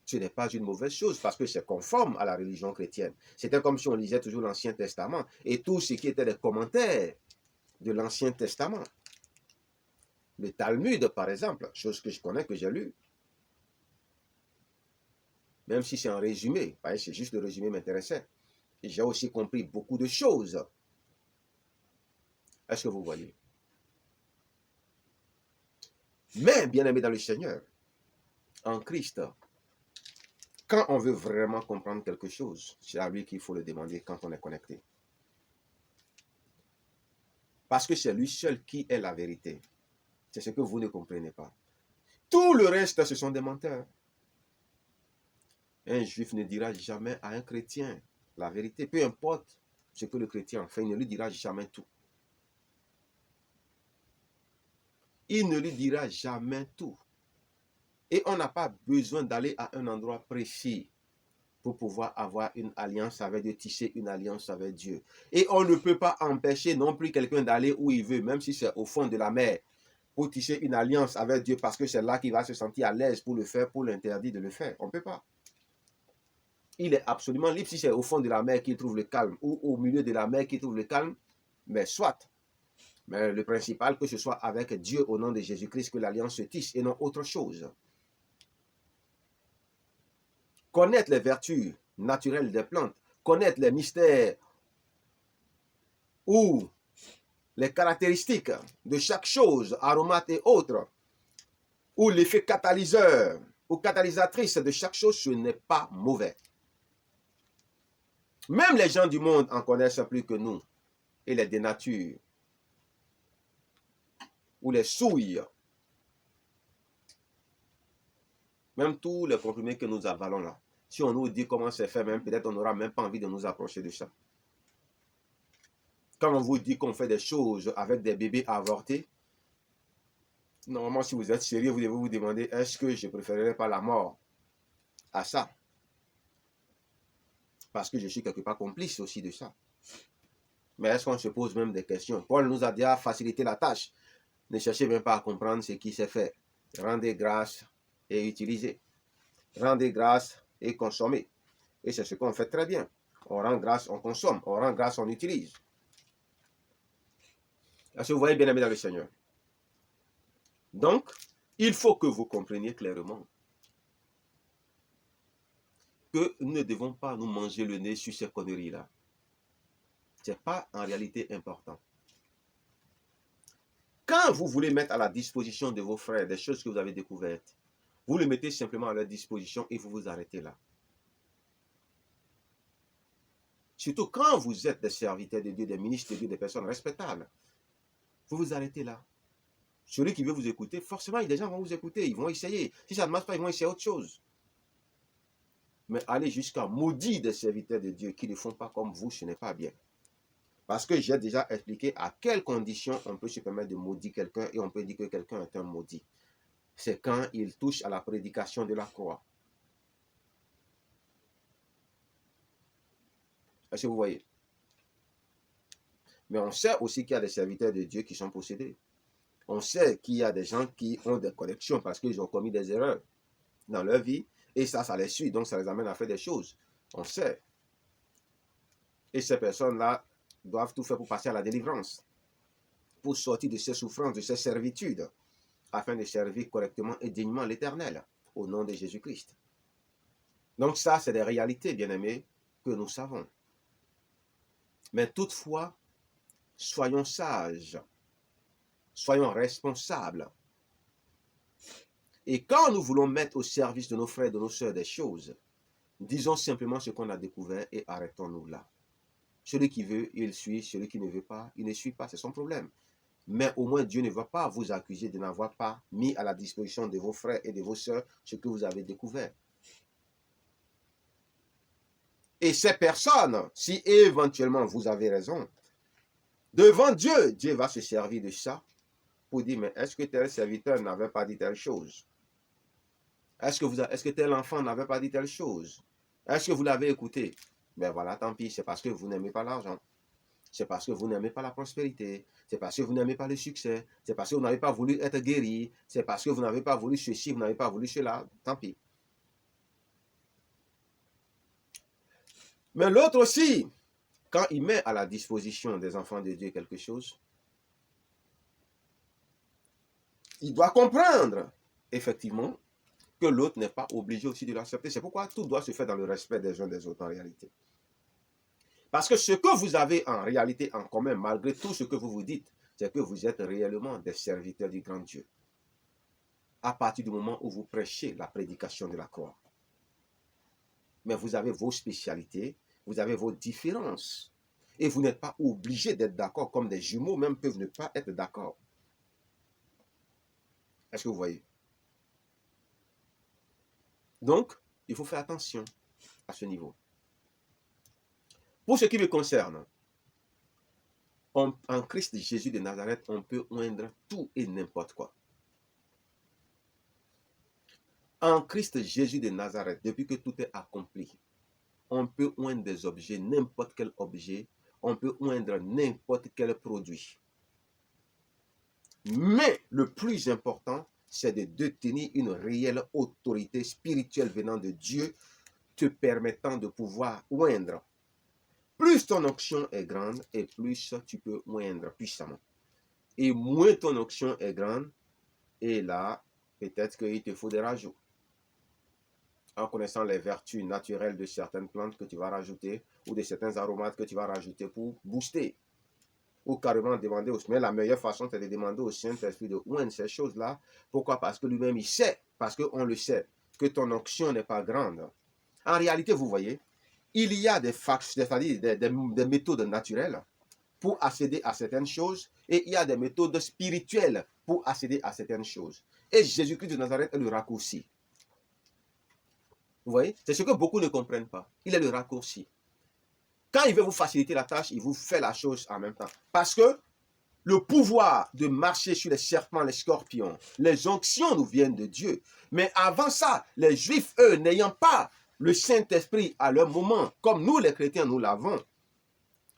ce n'est pas une mauvaise chose parce que c'est conforme à la religion chrétienne. C'était comme si on lisait toujours l'Ancien Testament et tout ce qui était des commentaires de l'Ancien Testament. Le Talmud, par exemple, chose que je connais, que j'ai lu. Même si c'est un résumé, c'est juste le résumé m'intéressait. Et j'ai aussi compris beaucoup de choses. Est-ce que vous voyez? Mais, bien aimé dans le Seigneur, en Christ, quand on veut vraiment comprendre quelque chose, c'est à lui qu'il faut le demander quand on est connecté. Parce que c'est lui seul qui est la vérité. C'est ce que vous ne comprenez pas. Tout le reste, ce sont des menteurs. Un juif ne dira jamais à un chrétien la vérité. Peu importe ce que le chrétien fait, il ne lui dira jamais tout. Il ne lui dira jamais tout. Et on n'a pas besoin d'aller à un endroit précis pour pouvoir avoir une alliance avec Dieu, tisser une alliance avec Dieu. Et on ne peut pas empêcher non plus quelqu'un d'aller où il veut, même si c'est au fond de la mer, pour tisser une alliance avec Dieu, parce que c'est là qu'il va se sentir à l'aise pour le faire, pour l'interdire de le faire. On ne peut pas. Il est absolument libre si c'est au fond de la mer qu'il trouve le calme, ou au milieu de la mer qu'il trouve le calme, mais soit. Mais le principal, que ce soit avec Dieu au nom de Jésus-Christ, que l'alliance se tisse et non autre chose. Connaître les vertus naturelles des plantes, connaître les mystères ou les caractéristiques de chaque chose, aromates et autres, ou l'effet catalyseur ou catalysatrice de chaque chose, ce n'est pas mauvais. Même les gens du monde en connaissent plus que nous, et les dénatures, ou les souilles, même tous les comprimés que nous avalons là. Si on nous dit comment c'est fait, même peut-être on n'aura même pas envie de nous approcher de ça. Quand on vous dit qu'on fait des choses avec des bébés avortés, normalement, si vous êtes sérieux, vous devez vous demander, est-ce que je préférerais pas la mort à ça? Parce que je suis quelque part complice aussi de ça. Mais est-ce qu'on se pose même des questions? Paul nous a déjà facilité la tâche. Ne cherchez même pas à comprendre ce qui s'est fait. Rendez grâce et utilisez. Rendez grâce et consommez. Et c'est ce qu'on fait très bien. On rend grâce, on consomme. On rend grâce, on utilise. Est-ce que vous voyez bien aimé dans le Seigneur? Donc, il faut que vous compreniez clairement que nous ne devons pas nous manger le nez sur ces conneries-là. Ce n'est pas en réalité important. Quand vous voulez mettre à la disposition de vos frères des choses que vous avez découvertes, vous les mettez simplement à leur disposition et vous vous arrêtez là. Surtout quand vous êtes des serviteurs de Dieu, des ministres de Dieu, des personnes respectables. Vous vous arrêtez là. Celui qui veut vous écouter, forcément, des gens vont vous écouter, ils vont essayer. Si ça ne marche pas, ils vont essayer autre chose. Mais aller jusqu'à maudire des serviteurs de Dieu qui ne font pas comme vous, ce n'est pas bien. Parce que j'ai déjà expliqué à quelles conditions on peut se permettre de maudire quelqu'un et on peut dire que quelqu'un est un maudit. C'est quand il touche à la prédication de la croix. Est-ce que vous voyez? Mais on sait aussi qu'il y a des serviteurs de Dieu qui sont possédés. On sait qu'il y a des gens qui ont des connexions parce qu'ils ont commis des erreurs dans leur vie et ça les suit, donc ça les amène à faire des choses. On sait. Et ces personnes-là doivent tout faire pour passer à la délivrance, pour sortir de ces souffrances, de ces servitudes, afin de servir correctement et dignement l'Éternel, au nom de Jésus-Christ. Donc ça, c'est des réalités, bien-aimés, que nous savons. Mais toutefois, soyons sages, soyons responsables. Et quand nous voulons mettre au service de nos frères et de nos sœurs des choses, disons simplement ce qu'on a découvert et arrêtons-nous là. Celui qui veut, il suit. Celui qui ne veut pas, il ne suit pas. C'est son problème. Mais au moins, Dieu ne va pas vous accuser de n'avoir pas mis à la disposition de vos frères et de vos sœurs ce que vous avez découvert. Et ces personnes, si éventuellement vous avez raison, devant Dieu, Dieu va se servir de ça pour dire, mais est-ce que tel serviteur n'avait pas dit telle chose? Est-ce que tel enfant n'avait pas dit telle chose? Est-ce que vous l'avez écouté? Ben voilà, tant pis, c'est parce que vous n'aimez pas l'argent. C'est parce que vous n'aimez pas la prospérité. C'est parce que vous n'aimez pas le succès. C'est parce que vous n'avez pas voulu être guéri. C'est parce que vous n'avez pas voulu ceci, vous n'avez pas voulu cela. Tant pis. Mais l'autre aussi, quand il met à la disposition des enfants de Dieu quelque chose, il doit comprendre, effectivement, que l'autre n'est pas obligé aussi de l'accepter. C'est pourquoi tout doit se faire dans le respect des uns des autres en réalité. Parce que ce que vous avez en réalité en commun, malgré tout ce que vous vous dites, c'est que vous êtes réellement des serviteurs du grand Dieu. À partir du moment où vous prêchez la prédication de la croix. Mais vous avez vos spécialités, vous avez vos différences. Et vous n'êtes pas obligé d'être d'accord, comme des jumeaux même peuvent ne pas être d'accord. Est-ce que vous voyez? Donc, il faut faire attention à ce niveau. Pour ce qui me concerne, en Christ Jésus de Nazareth, on peut oindre tout et n'importe quoi. En Christ Jésus de Nazareth, depuis que tout est accompli, on peut oindre des objets, n'importe quel objet, on peut oindre n'importe quel produit. Mais le plus important, c'est de détenir une réelle autorité spirituelle venant de Dieu, te permettant de pouvoir oindre. Plus ton onction est grande, et plus tu peux oindre puissamment. Et moins ton onction est grande, et là, peut-être qu'il te faut des rajouts. En connaissant les vertus naturelles de certaines plantes que tu vas rajouter, ou de certains aromates que tu vas rajouter pour booster. Ou carrément demander au... Mais la meilleure façon, c'est de demander au Saint-Esprit de oindre ces choses-là. Pourquoi? Parce que lui-même, il sait, parce qu'on le sait, que ton onction n'est pas grande. En réalité, vous voyez, il y a des méthodes naturelles pour accéder à certaines choses, et il y a des méthodes spirituelles pour accéder à certaines choses. Et Jésus-Christ de Nazareth est le raccourci. Vous voyez? C'est ce que beaucoup ne comprennent pas. Il est le raccourci. Quand il veut vous faciliter la tâche, il vous fait la chose en même temps. Parce que le pouvoir de marcher sur les serpents, les scorpions, les onctions nous viennent de Dieu. Mais avant ça, les Juifs, eux, n'ayant pas le Saint-Esprit à leur moment, comme nous les chrétiens, nous l'avons,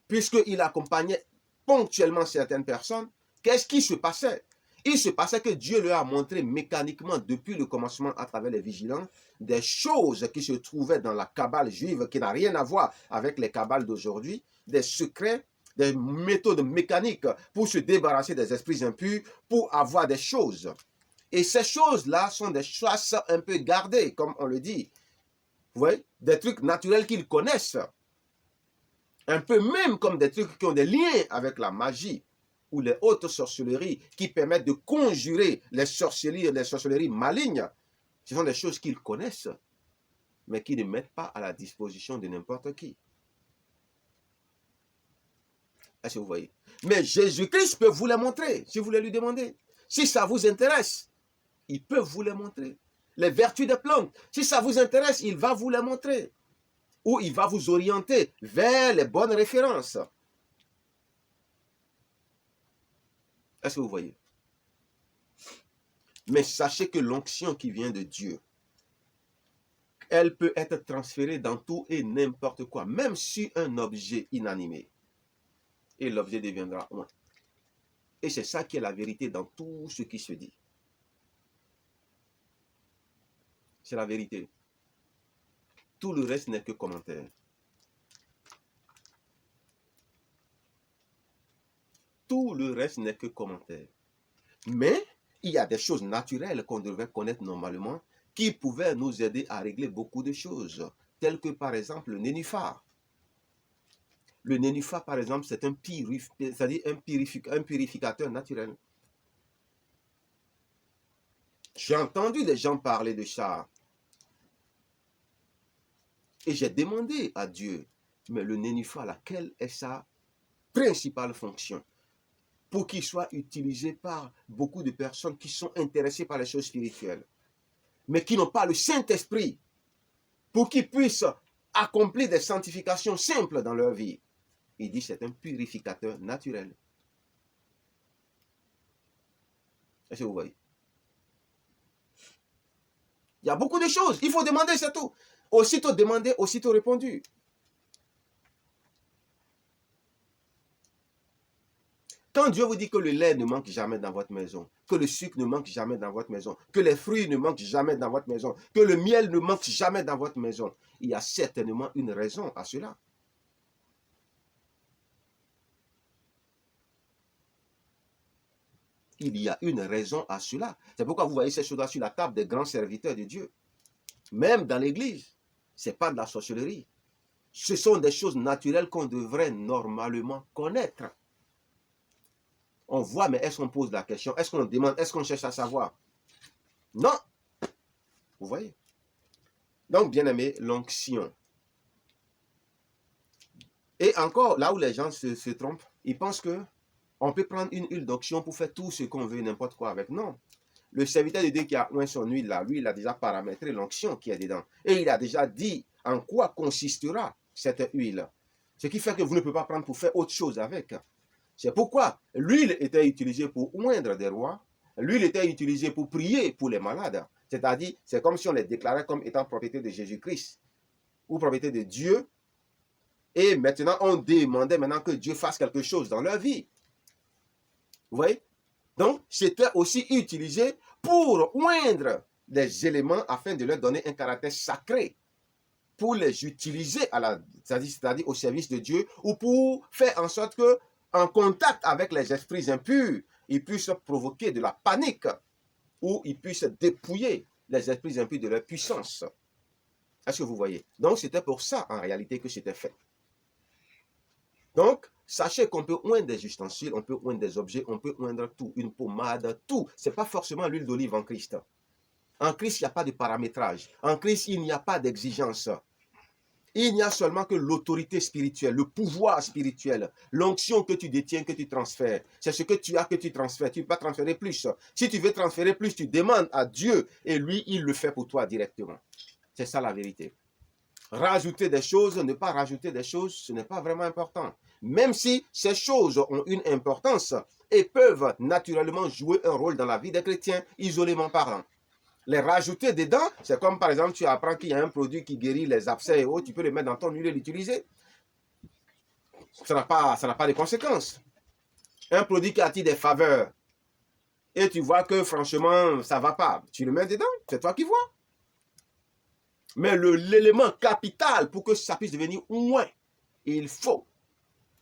puisqu'il accompagnait ponctuellement certaines personnes, qu'est-ce qui se passait? Il se passait que Dieu leur a montré mécaniquement, depuis le commencement à travers les vigilants, des choses qui se trouvaient dans la cabale juive, qui n'a rien à voir avec les cabales d'aujourd'hui, des secrets, des méthodes mécaniques pour se débarrasser des esprits impurs, pour avoir des choses. Et ces choses-là sont des chasses un peu gardées, comme on le dit. Vous voyez, des trucs naturels qu'ils connaissent. Un peu même comme des trucs qui ont des liens avec la magie ou les hautes sorcelleries qui permettent de conjurer les sorcelleries malignes. Ce sont des choses qu'ils connaissent, mais qui ne mettent pas à la disposition de n'importe qui. Est-ce que vous voyez? Mais Jésus-Christ peut vous les montrer, si vous voulez lui demander. Si ça vous intéresse, il peut vous les montrer. Les vertus des plantes, si ça vous intéresse, il va vous les montrer. Ou il va vous orienter vers les bonnes références. Est-ce que vous voyez? Mais sachez que l'onction qui vient de Dieu, elle peut être transférée dans tout et n'importe quoi, même sur un objet inanimé. Et l'objet deviendra un. Et c'est ça qui est la vérité dans tout ce qui se dit. C'est la vérité. Tout le reste n'est que commentaire. Tout le reste n'est que commentaire. Mais il y a des choses naturelles qu'on devrait connaître normalement qui pouvaient nous aider à régler beaucoup de choses, telles que par exemple le nénuphar. Le nénuphar, par exemple, c'est un purificateur naturel. J'ai entendu des gens parler de ça. Et j'ai demandé à Dieu, mais le nénuphar, quelle est sa principale fonction pour qu'il soit utilisé par beaucoup de personnes qui sont intéressées par les choses spirituelles, mais qui n'ont pas le Saint-Esprit, pour qu'ils puissent accomplir des sanctifications simples dans leur vie. Il dit c'est un purificateur naturel. Est-ce que vous voyez? Il y a beaucoup de choses. Il faut demander, c'est tout. Aussitôt demandé, aussitôt répondu. Quand Dieu vous dit que le lait ne manque jamais dans votre maison, que le sucre ne manque jamais dans votre maison, que les fruits ne manquent jamais dans votre maison, que le miel ne manque jamais dans votre maison, il y a certainement une raison à cela. Il y a une raison à cela. C'est pourquoi vous voyez ces choses-là sur la table des grands serviteurs de Dieu. Même dans l'église, ce n'est pas de la sorcellerie. Ce sont des choses naturelles qu'on devrait normalement connaître. On voit, mais est-ce qu'on pose la question? Est-ce qu'on demande? Est-ce qu'on cherche à savoir? Non. Vous voyez? Donc, bien aimé, l'onction. Et encore, là où les gens se trompent, ils pensent que on peut prendre une huile d'onction pour faire tout ce qu'on veut, n'importe quoi avec. Non. Le serviteur de Dieu qui a oint son huile là, lui, il a déjà paramétré l'onction qui est dedans. Et il a déjà dit en quoi consistera cette huile. Ce qui fait que vous ne pouvez pas prendre pour faire autre chose avec. C'est pourquoi l'huile était utilisée pour oindre des rois. L'huile était utilisée pour prier pour les malades. C'est-à-dire, c'est comme si on les déclarait comme étant propriété de Jésus-Christ ou propriété de Dieu. Et maintenant, on demandait maintenant que Dieu fasse quelque chose dans leur vie. Vous voyez? Donc, c'était aussi utilisé pour oindre des éléments afin de leur donner un caractère sacré, pour les utiliser c'est-à-dire au service de Dieu, ou pour faire en sorte que, en contact avec les esprits impurs, ils puissent provoquer de la panique, ou ils puissent dépouiller les esprits impurs de leur puissance. Est-ce que vous voyez? Donc, c'était pour ça, en réalité, que c'était fait. Donc, sachez qu'on peut oindre des ustensiles, on peut oindre des objets, on peut oindre tout, une pommade, tout. Ce n'est pas forcément l'huile d'olive en Christ. En Christ, il n'y a pas de paramétrage. En Christ, il n'y a pas d'exigence. Il n'y a seulement que l'autorité spirituelle, le pouvoir spirituel, l'onction que tu détiens, que tu transfères. C'est ce que tu as que tu transfères. Tu ne peux pas transférer plus. Si tu veux transférer plus, tu demandes à Dieu et lui, il le fait pour toi directement. C'est ça la vérité. Rajouter des choses, ne pas rajouter des choses, ce n'est pas vraiment important. Même si ces choses ont une importance et peuvent naturellement jouer un rôle dans la vie des chrétiens, isolément parlant. Les rajouter dedans, c'est comme par exemple, tu apprends qu'il y a un produit qui guérit les abcès et autres, tu peux le mettre dans ton huile et l'utiliser. Ça n'a pas de conséquences. Un produit qui attire des faveurs et tu vois que franchement, ça ne va pas, tu le mets dedans, c'est toi qui vois. Mais l'élément capital pour que ça puisse devenir moins, il faut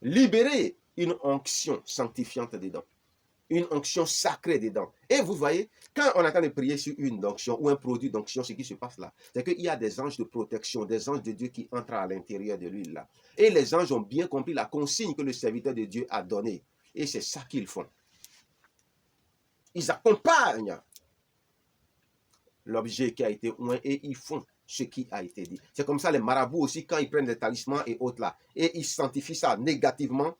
libérer une onction sanctifiante dedans. Une onction sacrée dedans. Et vous voyez, quand on est en train de prier sur une onction ou un produit d'onction, ce qui se passe là, c'est qu'il y a des anges de protection, des anges de Dieu qui entrent à l'intérieur de l'huile là. Et les anges ont bien compris la consigne que le serviteur de Dieu a donnée. Et c'est ça qu'ils font. Ils accompagnent l'objet qui a été oint et ils font ce qui a été dit. C'est comme ça les marabouts aussi, quand ils prennent des talismans et autres là, et ils sanctifient ça négativement,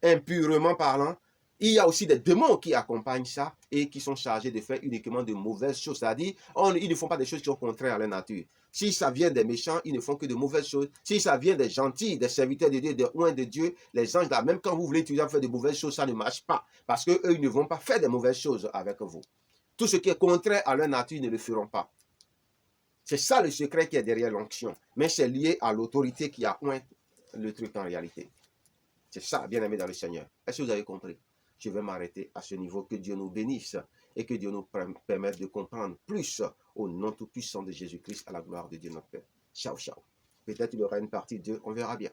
impurement parlant, il y a aussi des démons qui accompagnent ça et qui sont chargés de faire uniquement de mauvaises choses. C'est-à-dire, ils ne font pas des choses qui sont contraires à la nature. Si ça vient des méchants, ils ne font que de mauvaises choses. Si ça vient des gentils, des serviteurs de Dieu, des oints de Dieu, les anges là, même quand vous voulez utiliser faire de mauvaises choses, ça ne marche pas. Parce qu'eux, ils ne vont pas faire de mauvaises choses avec vous. Tout ce qui est contraire à leur nature, ils ne le feront pas. C'est ça le secret qui est derrière l'onction. Mais c'est lié à l'autorité qui a oint le truc en réalité. C'est ça, bien aimé dans le Seigneur. Est-ce que vous avez compris? Je vais m'arrêter à ce niveau. Que Dieu nous bénisse et que Dieu nous permette de comprendre plus au nom tout-puissant de Jésus-Christ à la gloire de Dieu notre Père. Ciao, ciao. Peut-être il y aura une partie 2, on verra bien.